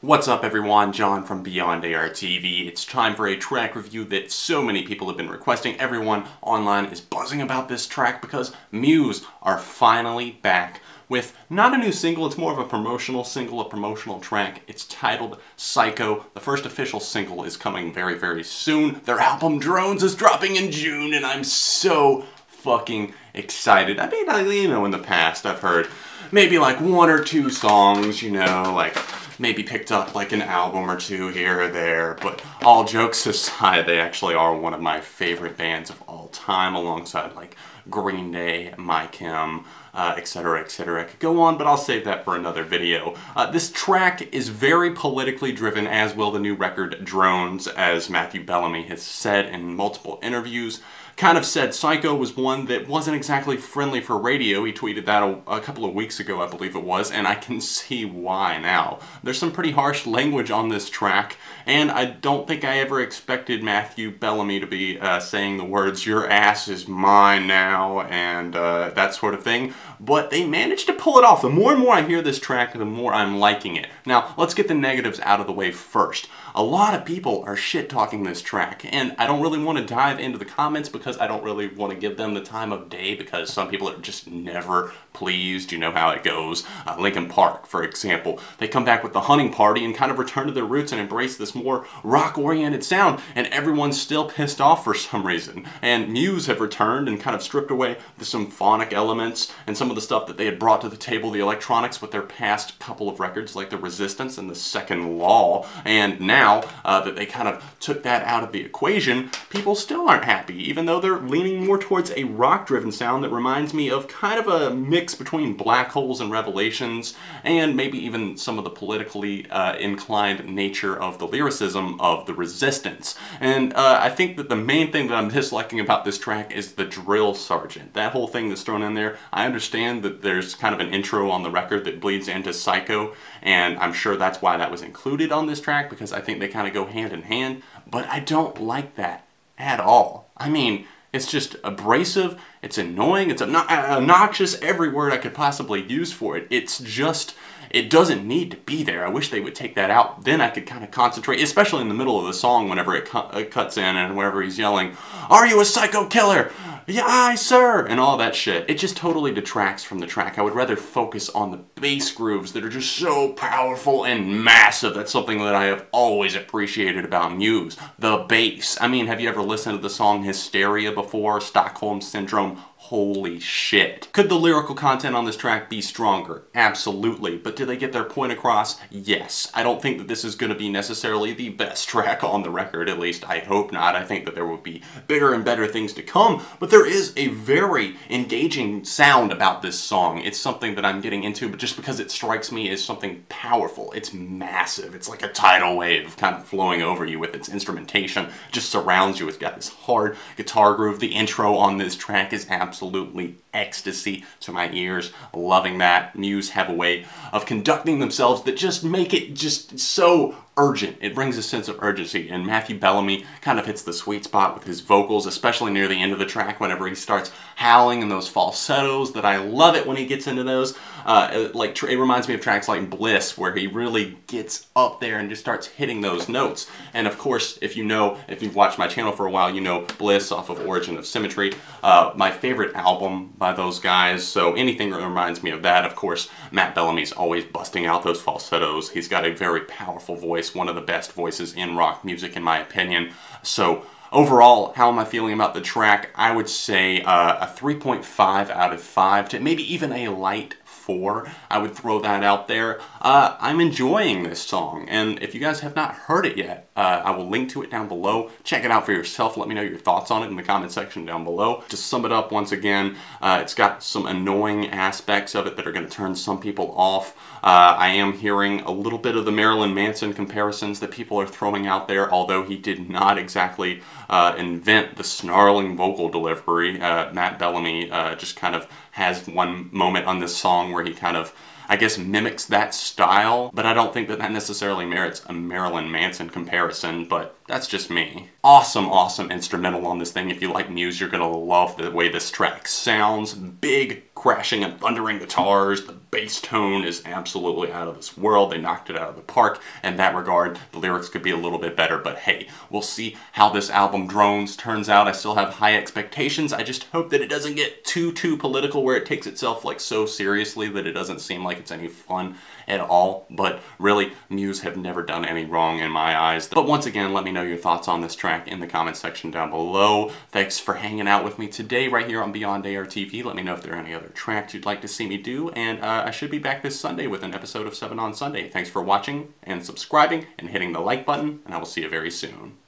What's up everyone, John from Beyond ARTV. It's time for a track review that so many people have been requesting. Everyone online is buzzing about this track because Muse are finally back with not a new single, it's more of a promotional single, a promotional track. It's titled Psycho. The first official single is coming very, very soon. Their album Drones is dropping in June and I'm so fucking excited. I mean, in the past I've heard maybe like one or two songs, like maybe picked up like an album or two here or there, but all jokes aside, they actually are one of my favorite bands of all time, alongside like Green Day, My Chem, etc, etc. I could go on, but I'll save that for another video. This track is very politically driven, as will the new record Drones, as Matthew Bellamy has said in multiple interviews. Kind of said Psycho was one that wasn't exactly friendly for radio. He tweeted that a couple of weeks ago, I believe it was, and I can see why now. There's some pretty harsh language on this track, and I don't think I ever expected Matthew Bellamy to be saying the words, "Your ass is mine now," and that sort of thing, but they managed to pull it off. The more and more I hear this track, the more I'm liking it. Now, let's get the negatives out of the way first. A lot of people are shit-talking this track, and I don't really want to dive into the comments because I don't really want to give them the time of day, because some people are just never pleased. You know how it goes. Linkin Park, for example. They come back with the Hunting Party and kind of return to their roots and embrace this more rock-oriented sound, and everyone's still pissed off for some reason. And Muse have returned and kind of stripped away the symphonic elements and some of the stuff that they had brought to the table, the electronics, with their past couple of records like The Resistance and The Second Law, and now that they kind of took that out of the equation, people still aren't happy, even though they're leaning more towards a rock-driven sound that reminds me of kind of a mix between Black Holes and Revelations, and maybe even some of the politically inclined nature of the lyricism of The Resistance. And I think that the main thing that I'm disliking about this track is the drill sergeant. That whole thing that's thrown in there. I understand that there's kind of an intro on the record that bleeds into Psycho, and I'm sure that's why that was included on this track, because I think they kind of go hand in hand, but I don't like that at all. I mean, it's just abrasive, it's annoying, it's obnoxious, every word I could possibly use for it. It's just, it doesn't need to be there. I wish they would take that out. Then I could kind of concentrate, especially in the middle of the song whenever it cuts in and whenever he's yelling, "Are you a psycho killer? Yeah, aye, sir," and all that shit. It just totally detracts from the track. I would rather focus on the bass grooves that are just so powerful and massive. That's something that I have always appreciated about Muse. The bass. I mean, have you ever listened to the song Hysteria before? Stockholm Syndrome? Holy shit. Could the lyrical content on this track be stronger? Absolutely. But did they get their point across? Yes. I don't think that this is going to be necessarily the best track on the record, at least I hope not. I think that there will be bigger and better things to come, but there is a very engaging sound about this song. It's something that I'm getting into, but just because it strikes me as something powerful. It's massive. It's like a tidal wave kind of flowing over you with its instrumentation. It just surrounds you. It's got this hard guitar groove. The intro on this track is absolutely ecstasy to my ears. Loving that. Muse have a way of conducting themselves that just make it just so urgent. It brings a sense of urgency, and Matthew Bellamy kind of hits the sweet spot with his vocals, especially near the end of the track whenever he starts howling in those falsettos. That I love it when he gets into those. It reminds me of tracks like Bliss, where he really gets up there and just starts hitting those notes. And of course, if you've watched my channel for a while, you know Bliss off of Origin of Symmetry, my favorite album by those guys. So anything that reminds me of that. Of course, Matt Bellamy's always busting out those falsettos. He's got a very powerful voice. One of the best voices in rock music, in my opinion. So overall, how am I feeling about the track? I would say a 3.5 out of 5 to maybe even a light 4. I would throw that out there. I'm enjoying this song, and if you guys have not heard it yet, I will link to it down below. Check it out for yourself. Let me know your thoughts on it in the comment section down below. To sum it up once again, it's got some annoying aspects of it that are going to turn some people off. I am hearing a little bit of the Marilyn Manson comparisons that people are throwing out there, although he did not exactly invent the snarling vocal delivery. Matt Bellamy just kind of has one moment on this song where he kind of, I guess, mimics that style, but I don't think that that necessarily merits a Marilyn Manson comparison, but that's just me. Awesome, awesome instrumental on this thing. If you like Muse, you're gonna love the way this track sounds. Big, crashing and thundering guitars. The bass tone is absolutely out of this world. They knocked it out of the park. In that regard, the lyrics could be a little bit better, but hey, we'll see how this album Drones turns out. I still have high expectations. I just hope that it doesn't get too political where it takes itself like so seriously that it doesn't seem like it's any fun at all. But really, Muse have never done any wrong in my eyes. But once again, let me know your thoughts on this track in the comment section down below. Thanks for hanging out with me today right here on Beyond ARTV. Let me know if there are any other tracks you'd like to see me do, and I should be back this Sunday with an episode of 7 on Sunday. Thanks for watching and subscribing and hitting the like button, and I will see you very soon.